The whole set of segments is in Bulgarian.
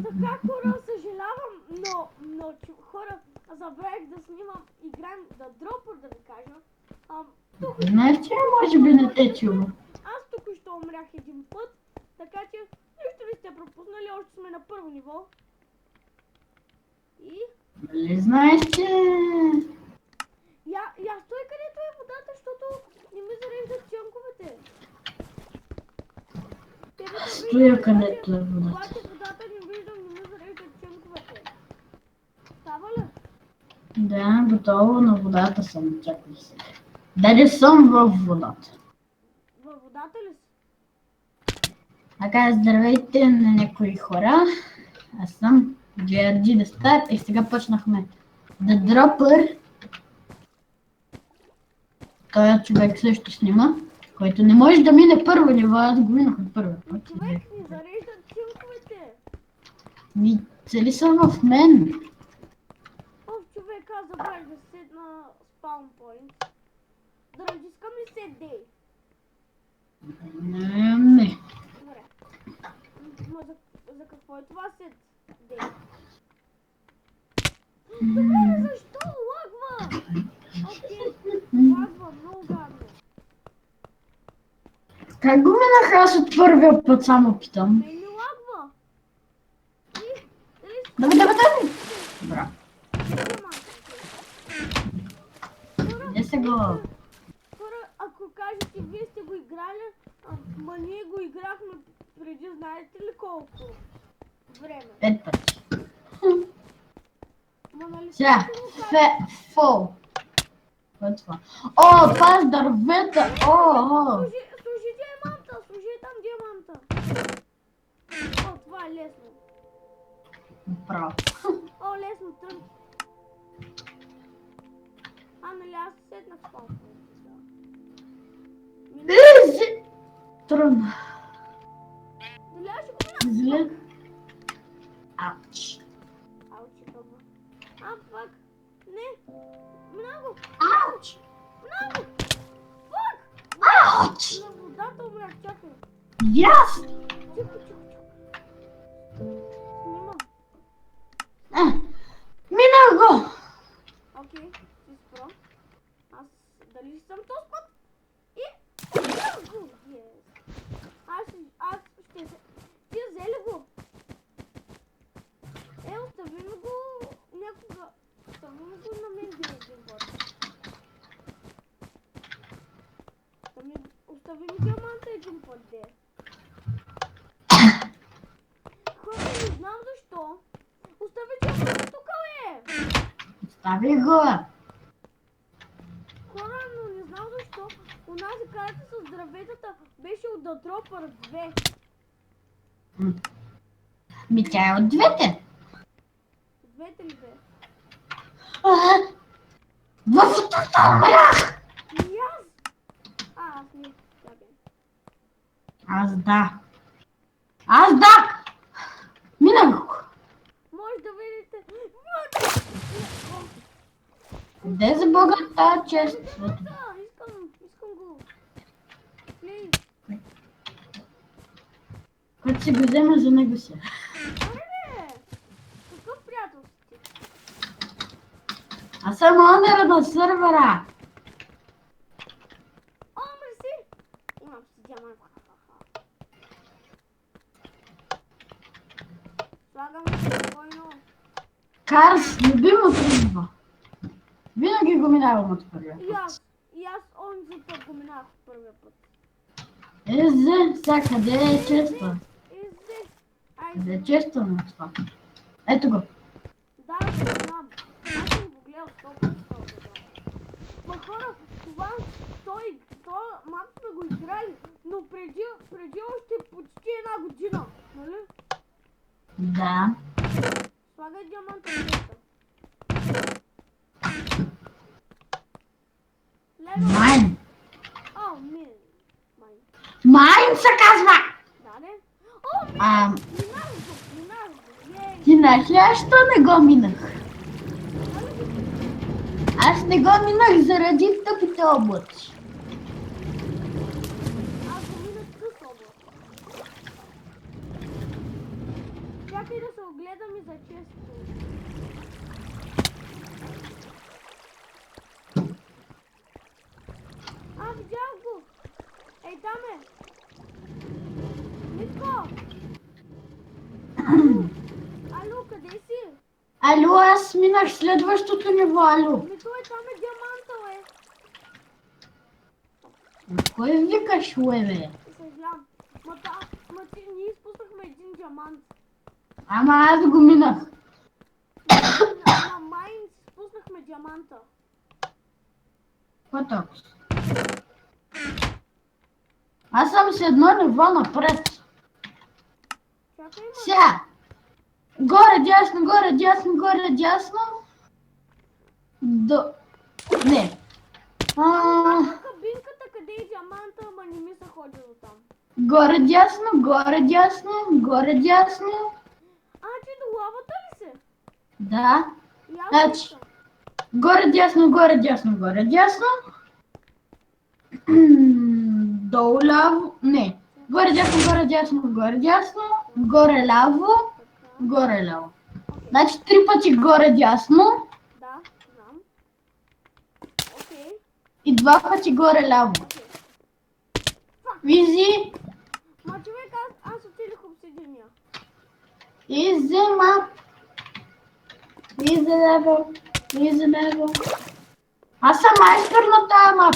Така, хора, съжалявам, но хора, забравих да снимам, играем да дропър, да ви кажа. Знаеш, че може би не те чува. Аз току-що умрях един път, така че нищо не сте пропуснали, още сме на първо ниво. И... Нали знаеш, че... Я стой където е водата, защото не ми зареждат чънковете. Тебе те Стоя виждам, където е водата. обаче водата не виждам, не ми зареждат чънковете. Става ли? Да, готово, на водата съм. Чакай сега. Дали съм във водата. Във водата ли си? Така, здравейте на някои хора. Аз съм GRG The Star и сега почнахме The Dropper. Той човек също снима, който не може да мине първо ниво, аз го минах от първо. Човек ни зареждат чънковете. Ми цели са в мен. Човек, аз забравих да седна спаун поинт. Да натискам ли сет дей? Не. Добре. Ма за какво е това сет дей? Добре, защо лагва? Окей, лагва много гадно. Как го минах аз от първия път, само питам. Мен ми лагва. Давай. Браво. Не се го... Хора, ако кажете, вие сте го играли, ма ние го играхме преди, знаете ли колко време? 5 пъти. Ма нали Сега, фол. Какво е това? О, това е с дървета! Служи диаманта, служи там диаманта. О, това е лесно. Право. О, лесно, трън. Нали аз седнах в палка. Трудно. Дали аз ще го минам? Зле. Ауч. Аучи, това. Фак. Не. Много. Ауч. Много. Фак. Ауч. На водата умрях, чакай. Яс. Тихо. Снимам. Минах го. Окей, си спро. Аз дали съм този път? И... Аз ще се... Ти взели го? Остави ми го някога. Остави ми го на мен един път. Остави ми диаманта един път, де. Хора, не знам защо. Остави диаманта тук, бе! Остави го. Хора, но не знам защо. Онази карта с дърветата беше от The Dropper 2. Ми тя е от двете. Двете ли бе? В водата умрях. И аз! Аз не. Чакай. Аз да. Минах го. Може да видите. Къде за Бога тази чест? Искам го. Плей. Който си го взема за него си. Бе! Какъв приятел си ти? Аз съм онера на сървъра. Мерси! Имам си диамант. Слагам спокойно. Карс, любимото ниво. Винаги го минавам от първия път. И аз онзи път го минах в първия път. Сега къде е често? Къде е често на това? Ето го. Да, знам. Аз съм го гледал 100%. Ма хора, той мап сме го играли, но преди още почти една година, нали? Да. Слагай диаманта в тesta. Майн. Майн. Майн се казва! Да, не? Минах го. Ти знаеш ли аз що не го минах? Аз не го минах заради тъпите облаци. Аз го минах с облак. Чакай да се огледам и за често. Видях го! Ей, там е! Митко! Алло, къде си? Алло, аз минах следващото ниво, алло. Той там е диаманта, бе! Кой викаш, бе? Съжалявам. Ние изпуснахме един диамант. Ама аз го минах. На Майн спуснахме диаманта. Какво толкова? Аз съм с едно ниво напред. Чакай, Сега. Горе, дясно, горе, дясно, горе, дясно. Не. Кабинката, къде е диаманта, ама не ми се ходи до там. Горе, дясно, горе, дясно, горе, дясно. Ти до лавата ли си? Да. И аз Значи, съм. горе, дясно, горе, дясно, горе, дясно. Долу, ляво. Не. Горе, дясно, горе, дясно, горе, дясно. Горе, ляво. Горе, ляво. Значи 3 пъти горе, дясно. Да, знам. Окей. И 2 пъти горе, ляво. Изи. Ма човек, аз отидох обсидения. Easy map. Easy level. Easy level. Аз съм майстор на тази мап.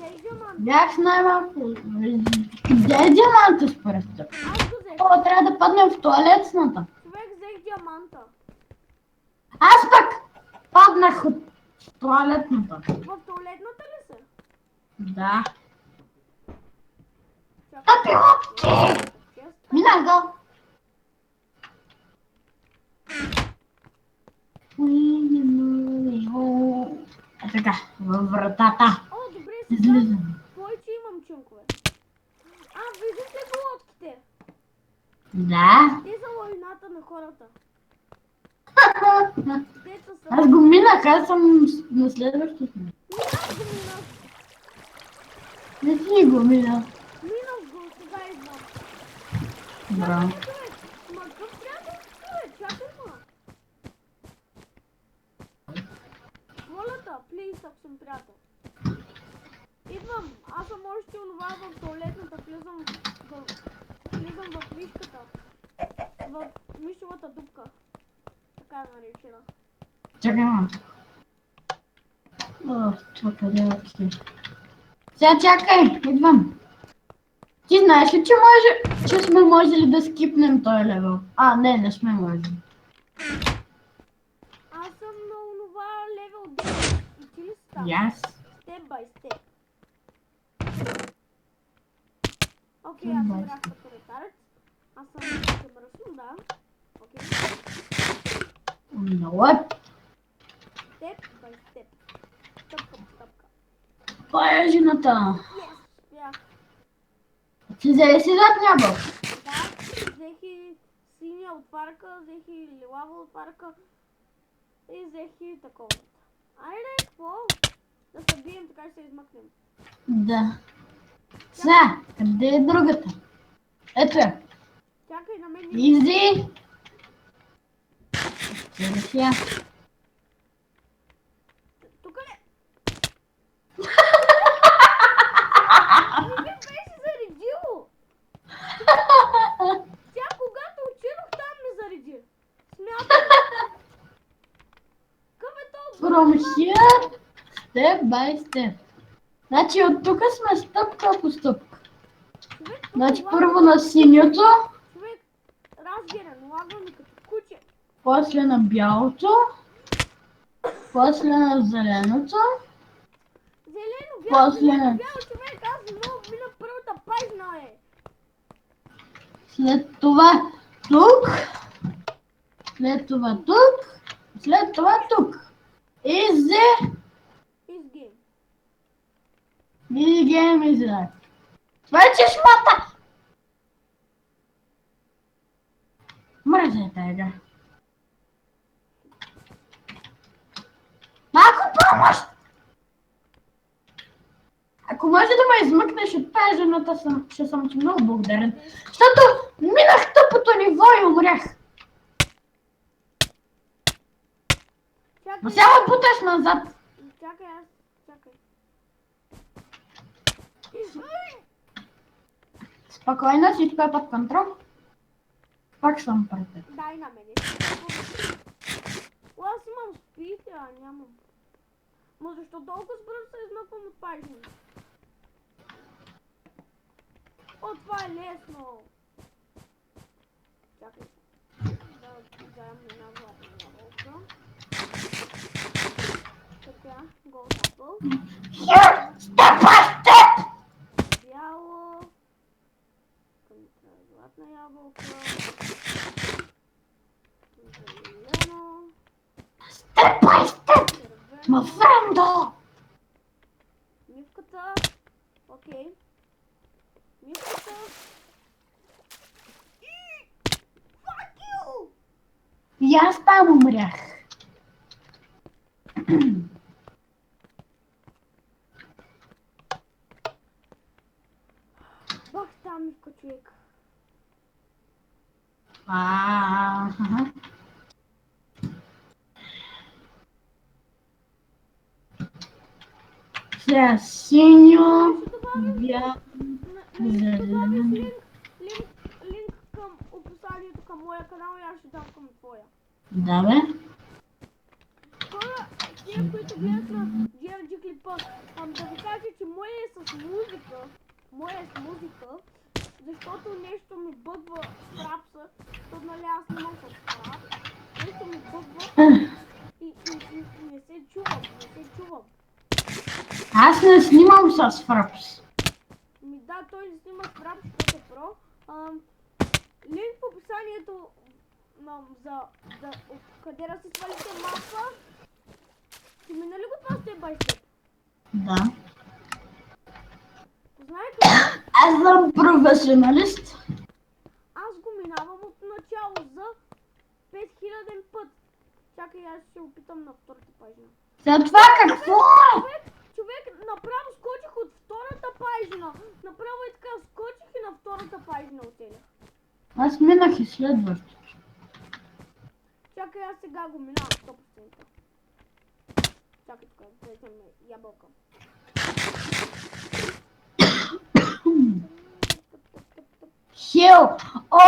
Ей, диамант. Бях с най-малко. Къде е диаманта според теб? Аз го взех. О, трябва да паднем в туалетната. Човек, взех диаманта. Аз пък паднах от туалетната. В туалетната ли се? Да. Чакай. Минах го. Така, във вратата. О, добре, сега. Излизам. Повече имам чункове. Виждате ли лодките? Да. Те са лавината на хората. Те са Аз го минах, аз съм на следващото. Аз го минах. Не си го минах. Минах го, сега идвам. Браво. Човек, ма какъв приятел си, човек? Чакай ма. Волята, плиз, ако съм приятел. Идвам, аз съм още онова в туалетната, влизам в мишката. В мишовата дупка. Така е наречена. Чакай, ма. О, чакай, окей. Сега чакай, идвам. Ти знаеш ли, че сме можели да скипнем този левел? Не сме можели. Аз съм на онова левел 10. И ти ли си там? Yes. Степ бай степ. Окей, аз съм рах като ретарец. Аз съм мръсно, да. Окей. What? Степ бай степ. Стъпка по стъпка. Това е жената. Yes, успях. Ти взе си зад небо? Да, взех и синя отварка, взех и лилава отварка и взех и такова. Айде, какво? Да се бием, така ще се измъкнем. Да. Сега, къде е другата? Ето я. Чакай, на мен Изи. Къде си я? Тук ли? Не ме беше заредило! Тя когато отидох там ме зареди. Смятам. Къв е толкова? From here, step by step. Значи от тук сме стъпка по стъпка. Човек, Значи първо на синьото, човек, разбирам, лагва ми като куче. после на бялото, после на зеленото, Зелено, бяло, после зелено, бяло, човек, аз много мина първата пажна е. след това тук, след това тук, след това тук. Easy, Изгейм. easy game, easy life. Това е чешмата! Мърза е тази игра. Малко помощ! Ако може да ме измъкнеш от тази жената, ще съм ти много благодарен. Защото Минах тъпото ниво и умрях. Но Чакай, сега ме буташ назад. чакай аз, чакай. Спокойно, всичко е под контрол. Пак съм пред теб. Дай на мене. Аз имам спите, а нямам. Ма защо толкова бързо се измъквам от пагина? О, това е лесно. Чакай. Да вземем една златна ябълка. Така, гол апъл. Бяло. Златна ябълка. Зелено. Степ бай степ! Ма Червено. френдо! Мивката. Окей. Мивката. И... Fuck you! И аз там умрях. Бах там мивка, човек. Аха. Сега синьо, Ще добавим... бяло, Ще добавиш зелено. линк към описанието към моя канал и аз ще дам към твоя. Да бе. Хора, тия, които гледат на GRG клипа, да ви кажа, че моя е с музика. Моя е с музика, защото нещо ми бъгва с рапса, защото нали аз нямам с рап. Нещо ми бъгва и не се чувам, не се чувам. Аз не снимам с фрапс. Да, той не снима с рап, защото е про. Линк в описанието за къде да си свалите мапа. Ти минали го това степ бай степ? Да. Знаете, Аз съм професионалист. аз го минавам от начало за 5000 път. Чакай, аз ще опитам на втората пагина. За това какво е? Човек, направо скочих от втората пагина. Направо и така скочих и на втората пагина отелях. Аз минах и следващото. Чакай, аз сега го минавам 100%. Чакай тук, дайте ми ябълка. Хил! О,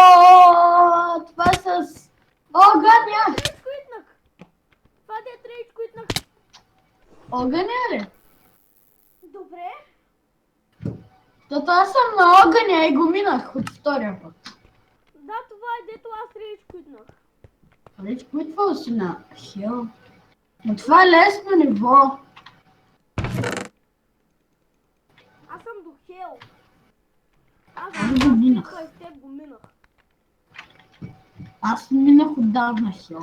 това с огъня! Рейдж квитнах! Това де рейдж квитнах! Огъня ли? Добре. Защото аз съм на огъня и го минах от втория път. Да, това е дето аз рейдж квитнах. Рече, какво си на Хил? Но това е лесно ниво. Аз съм до хел. Аз Аз съм го минах. степ бай степ го минах. Аз минах отдавна Хил.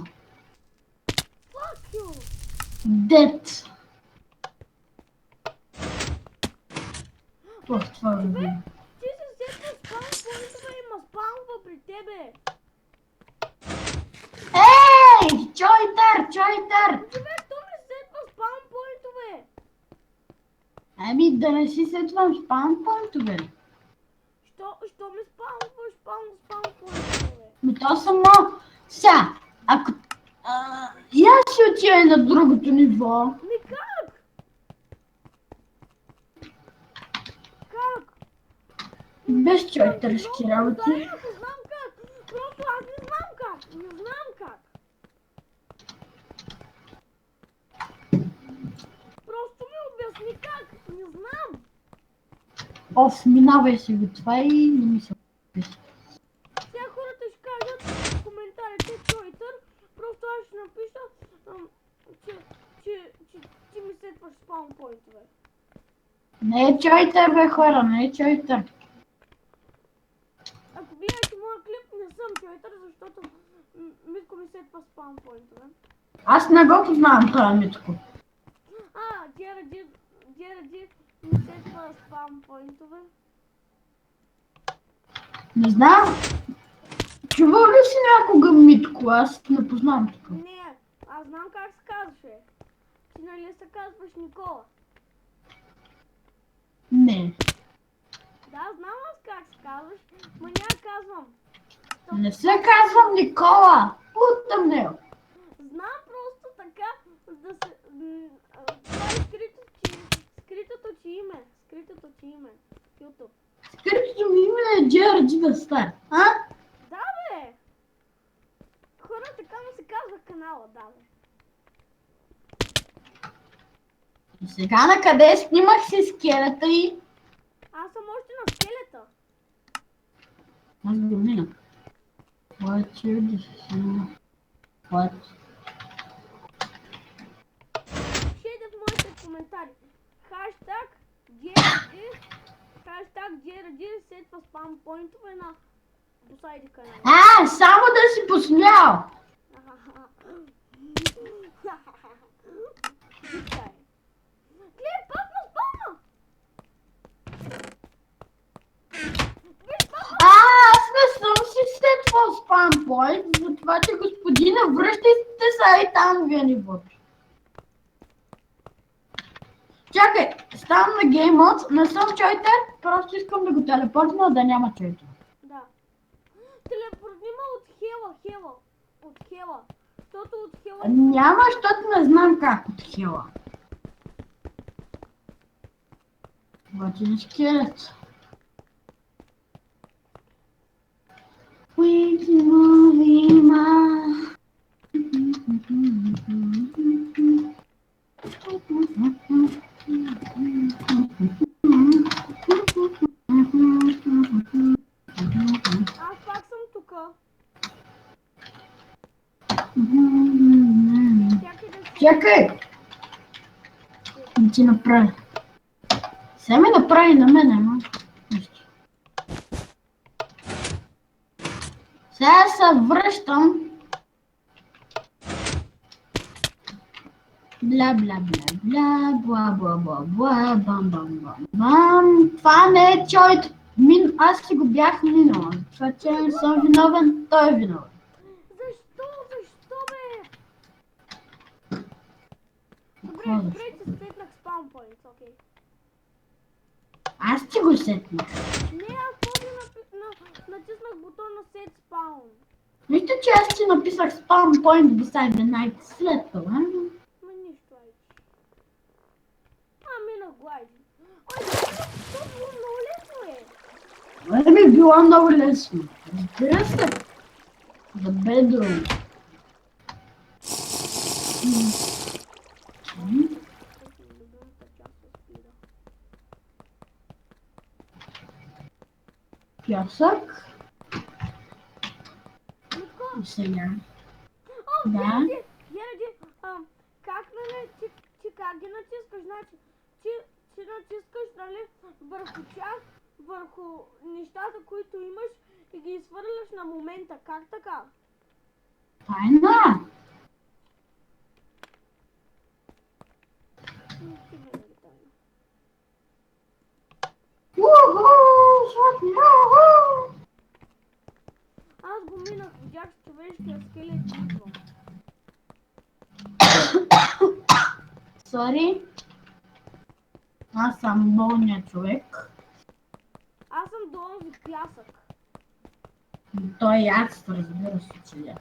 Fuck you! Дет. Ох, това е добре. Ти се сетва спам поинтове и ма спамва при тебе. Ей! Чойтър! Чойтър! Човек, то ми сетва спам поинтове. Ами да не си сетвам спам поинтове. Що ми спамваш спам поинтове? Ми то само. Сега, ако... И аз си отида на другото ниво. Ми как? Как? Без чойтърски Да, работи. не знам как. Просто аз не знам как. Не знам как. Просто ми обясни как. Не знам. Оф, минавай си го това и не ми се... Сега хората ще кажат в коментарите Чойтър. Просто аз ще напиша, че ти ми сетваш спаунпойнтове. Не е чойтър, бе хора, не е чойтър. Ако гледате моя клип, не съм Чойтър, защото Митко ми сетва спаунпойнтове. Аз не го познавам това Митко. Джеради ми сетва спаунпойнтове. Не знам. Чувал ли си някога Митко? Аз не познавам тук. Не, аз знам как се казваше. Ти нали се казваш Никола? Не. Да, знам аз как се казваш, ма няма казвам. Не се казвам Никола. Путам него. Знам просто така да се... Това е скритото ти име. Скритото ти име. YouTube. Скрипто ми име е Джерджи да стар. А? Да, бе! Хора, така му се казва канала, да, бе. И сега на къде снимах си скелета и... Аз съм още на скелета. Аз го мина. What? Пишете в моите коментари. Хаштаг JRG. Хаштаг JRG сетва спам поинтове на Босайди канала. А, само да си посмял. Гледай, пак ме спомна! Аз не съм си сетвал спам пойнт, затова че господина връщайте се и там вие ни вътре. Чакай, ставам на Game Mode, не съм чойтер, просто искам да го телепортна, да няма чойтер. Да. Телепортни ме от Хела. От Хела. Защото от Хела... Няма, защото не знам как от Хела. Готин скелет. Уики мувима. Аз пак съм тука. Чакай да си... Чакай! Да ти направи. Сега ми направи на мене, ама. Сега се връщам. Бла бла бла бла бла бла бла бла бам бам бам бам. Това не е чойт. Аз си го бях минала. Това че не съм виновен, той е виновен. Защо, бе? Какво Добре, че сетнах спаун поинт, окей. Аз ти го сетнах. Не, аз после натиснах бутона Set Spawn. Вижте, че аз ти написах спам point beside the night след това. Ма нищо, айде. Минах го, айде. Ой, това било много лесно, е. Ми било много лесно. Разбира се. The bedroom. Пясък. И сега. Да. Геради, как нали, ти как ги натискаш, значи, ти натискаш, нали, върху тях, върху нещата, които имаш и ги изхвърляш на момента, как така? Тайна. Аз го минах, видях с човешкия скелет идва. Сори. Аз съм болният човек. Аз съм до онзи пясък. Той е адство, разбира се, че е.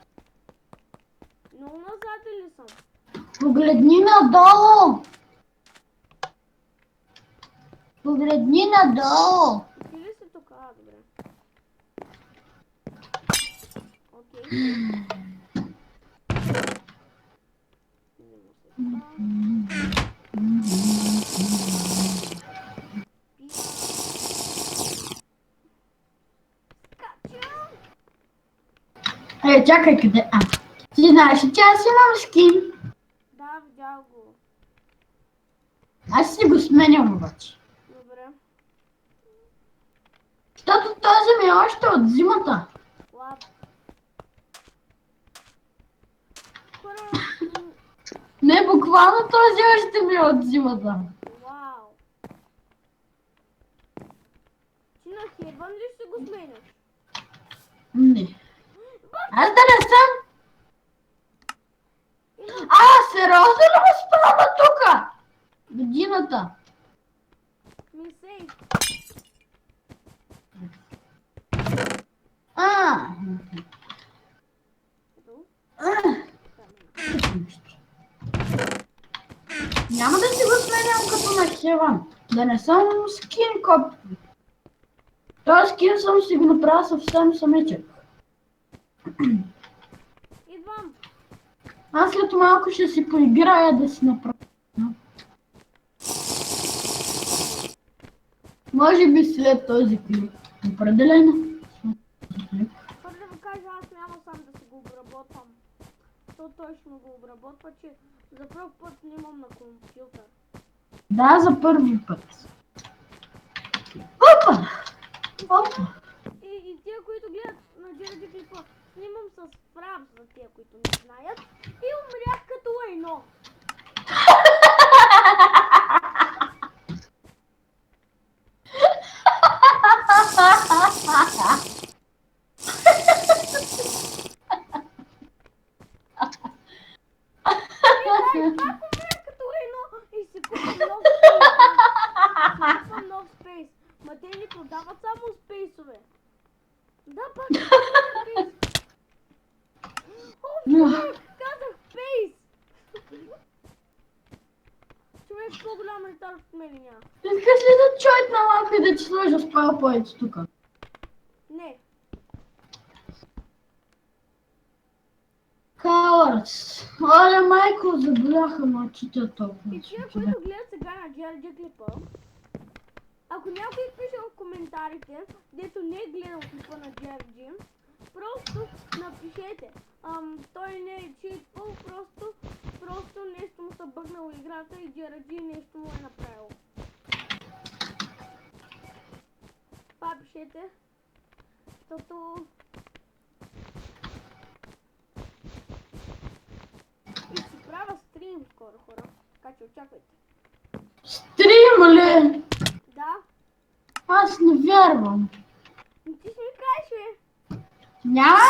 Много назад ли съм? Погледни надолу! Погледни надолу! Ти ли си тук? Добре. Окей. Скачам! Чакай къде? Ти знаеш, че аз имам скин. Да, видях го. Аз си го сменям обаче. Добре. Защото този ми е още от зимата. Ладно. Хора, Не, буквално този още ми е от зимата. вау. Ти на Хербан ли ще го сменяш? Не. Аз да не съм. Сериозно ли ме спряма тука? Годината. Мисей. Ето. Няма да си го сменям като на Хеван. Да не съм скин коп. Този скин съм си го направил съвсем самичък. Идвам. Аз след малко ще си поиграя да си направя. Може би след този клип. Определено. Първо да ви кажа, аз няма сам да си го обработвам. То той ще му го обработва, че за първ път снимам на компютър. Да, за първи път. Опа! Опа! И тия, които гледат на Джерди клипа, снимам с фрапс за тия, които не знаят. И умрях като лайно. Пак умрях като лайно и си купам нов спейс. Си купам нов спейс. Ма те ни продават само спейсове. Да, пак спейс. О, казах спейс. Човек с по-голям ретард от мен няма. Искаш ли да чуят на малко и да ти сложа с PowerPoint тук? Не. Cowards. Оле, майко, заболяха мъчите толкова. И тия, които гледат сега на Джерди клипа, ако някой пише в коментарите, дето не е гледал клипа на Джерди, просто напишете. Той не е читвал, просто нещо му се бъгнало играта и Джерди нещо му е направил. Това пишете, защото... И си правя стрим скоро, хора, така че очаквайте. Стрим ли? Да? Аз не вярвам. Ти ще ми кажеш, бе? Няма!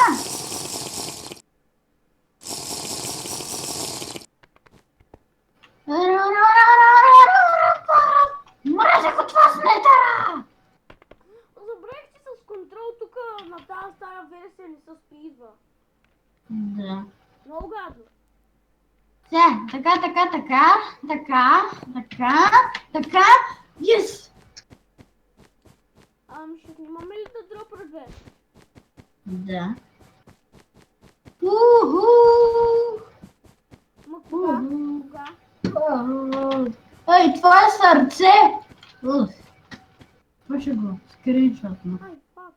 Мразех от вас метъра! Забравих, че с контрол тук на тази стара версия не се спидва. Да. Много гадно. Така. Yes! Ще снимаме ли да дропър 2? Да. Уху! Ма кога? Кога? Ей, това е сърце! Това ще го скриншотна. Ай, фак.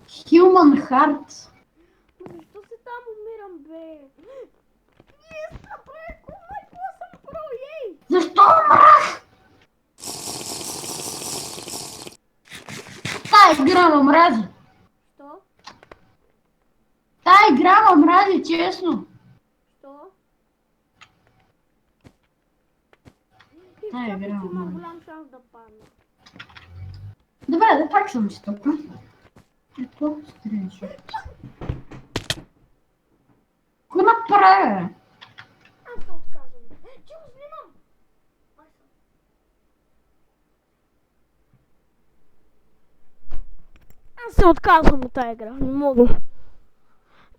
Human Heart. Защо се там умирам, бе? Yes, направих го, майко съм про, ей! Защо умрах? Тая игра ме мрази. Що? Тая игра ме мрази, честно. Що? Тая Чакай, игра че имам ме голям шанс да падна. Добре, да пак съм си тук. Ето, скриншот. Какво направя? Аз се отказвам. Че го снимам! Аз се отказвам от тази игра, не мога.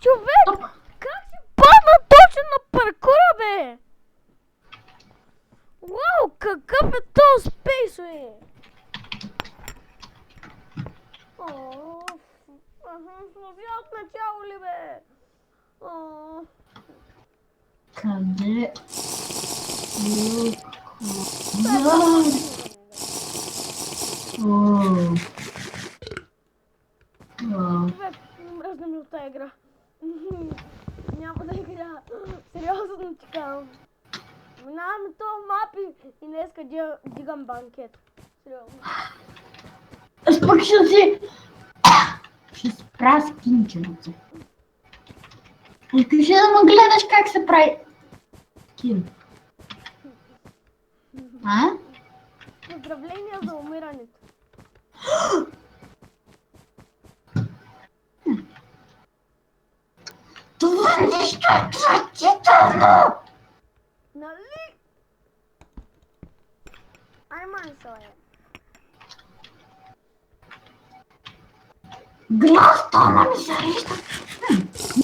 Човек! Как си падна точно на паркура, бе? Вау, какъв е този спейс, бе? Славя от начало ли, бе? Къде? Човек, мръзна ми от тази игра. Няма да игра. Сериозно ти казвам. Минаваме то мапи и днеска дигам банкет. Сериозно. Аз пък ще спра скинченото. Искаш ли да ме гледаш как се прави скин? А? Поздравления за умирането. Това нещо е отвратително! Нали? Ай, мансо е. Гластона ми среща.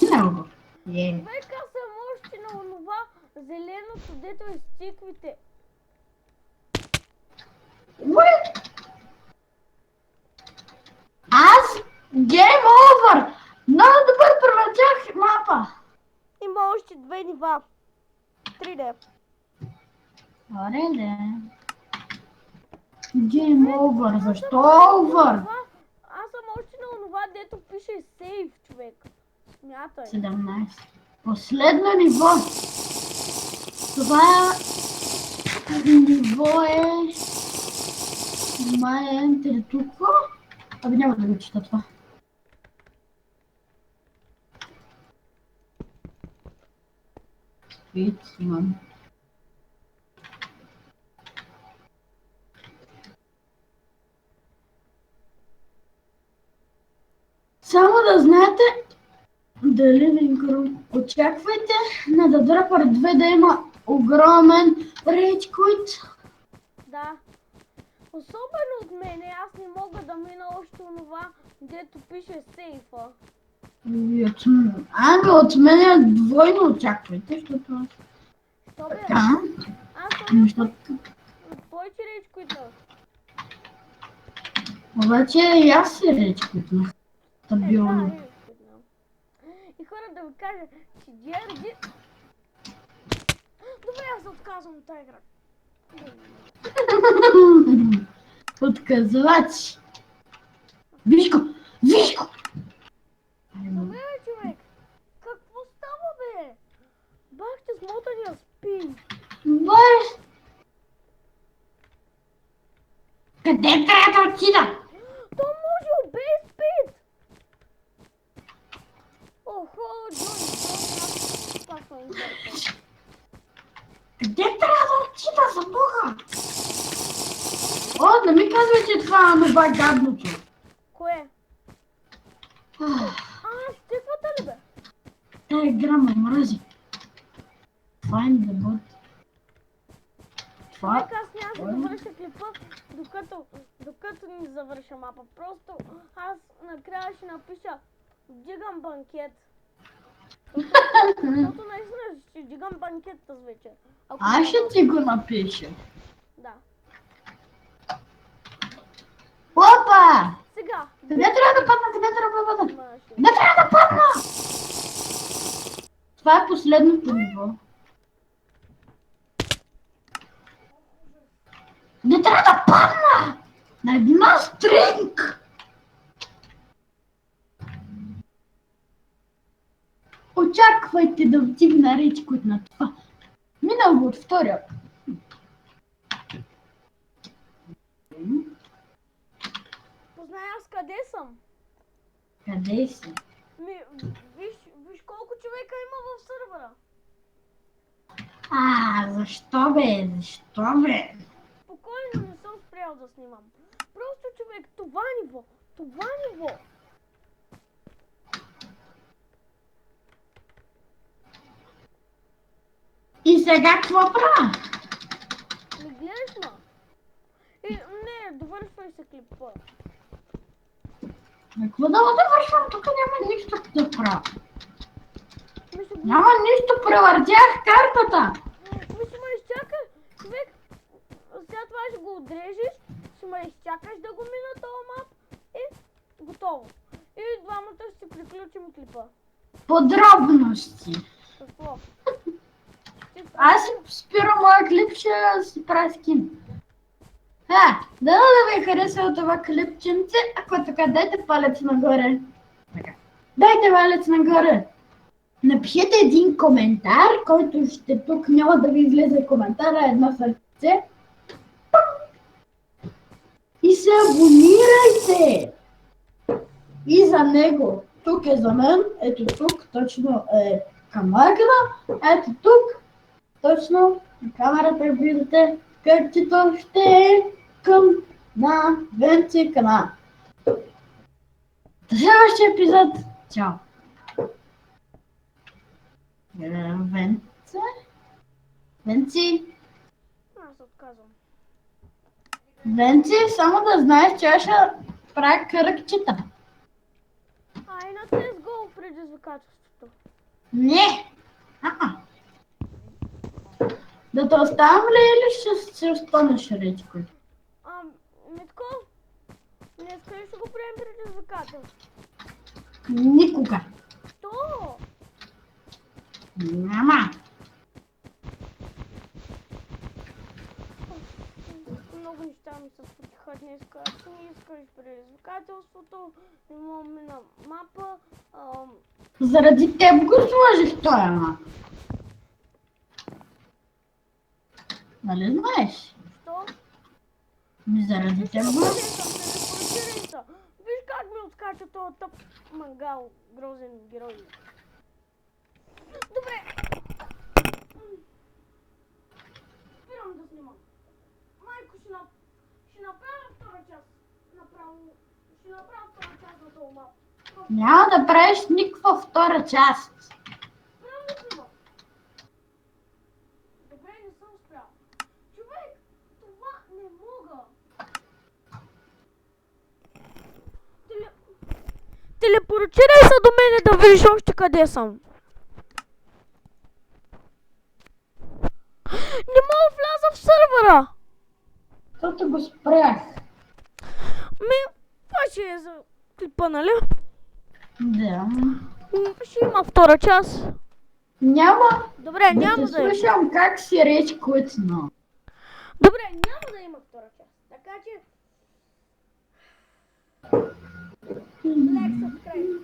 Много. Човек, аз съм още на онова зеленото, дето е с циквите. Уи! Аз гейм овър! Много добър превъртях мапа. Има още 2 нива. 3D. Добре, да. Гейм овър, защо овър? Аз съм още на онова, дето пише сейв, човек. Смятай. 17. Последно ниво. Това ниво е... Май ентер тук. Абе няма да го чета това. Вид имам. Само да знаете, дали ви очаквайте на The Dropper 2 да има огромен рейдж квит. Да. Особено от мене, аз не мога да мина още онова, дето пише сейфа. Ами от мен двойно очаквайте, защото аз... Що бе? Така. Аз съм Защото... повече реч, които. Обаче и аз се рейдж квитнах. Стабилно. Да, и хора да ви кажа, че DRD... Добре, аз се отказвам от тази игра. Отказвач. Виж го! Виж го! Добре, бе, човек. Какво става, бе? Бахте смотания спин. Бър! Къде трябва да отида? То може без спид. Охо, Джони, пак съм интересен. Къде трябва да отида, за Бога? О, не ми казвай, че това е това гадното. Кое? Стиквата ли, бе? Тая игра ме мрази. Find the bot. Това... Човек, аз няма да завърша клипа, докато не завърша мапа. Просто аз накрая ще напиша дигам банкет. Защото наистина ще дигам банкет тази вечер. Аз ще ти го напиша. Да. Опа! Сега. Къде трябва да падна? Къде трябва да падна? Имаш ли? Къде трябва да падна? Това е последното ниво. Не трябва да падна! На една стринг! Очаквайте да отигна реч код на това. Минал го от втория. Познай аз къде съм. Къде си? Виж колко човека има в сървъра. Защо бе? Защо бе? Спокойно, не съм спрял да снимам. Просто човек, това ниво. И сега какво правя? Не гледаш ма. Не, довършвай се клипа. Какво да го довършвам? Тук няма нищо да правя. Мисля, Няма нищо, превъртях картата. ме изчакай, човек. Сега това ще го отрежеш, ще ме изчакаш да го мина този мап и готово. И двамата ще приключим клипа. Подробности. Какво? Аз спирам моя клип, ще си правя скин. Да ви е харесало това клипченце, ако така дайте палец нагоре. Така. Дайте палец нагоре. Напишете един коментар, който ще тук няма да ви излезе коментара, едно сърце. И се абонирайте. И за него. Тук е за мен, ето тук, точно е камерата, ето тук, точно на камерата виждате, където ще е към на Венци канал. До следващия епизод. Чао! Венци? Аз отказвам. Венци, само да знаеш, че аз ще правя кръгчета. Ай на CSGO предизвикателството. Не! А-а. Да те оставам ли или ще останеш речко? Митко, не искаш да го приемем предизвикателство? Никога. Що? Няма. Много неща ми се случиха днес, като не искаш предизвикателството, не мога на мапа. Заради теб го сложих той, ама. Нали знаеш? Що? Заради теб го... Телепортирай се! Виж как ми отскача този тъп мангал, грозен герой. Добре! Спирам да снимам. Майко, ще направя втора част. Ще направя втора част на този мап. Няма да правиш никаква втора част. Спирам да снимам. Добре, не съм спрял. Човек, това не мога. Телепортирай се до мене да видиш още къде съм. Не мога да вляза в сървъра. Защото го спрях. Това ще е за клипа, нали? Да. Ще има втора част. Няма. Добре, няма Да да те има. слушам как си реч клъцно. Добре, няма да има втора част. Така че... Лек, subscribe.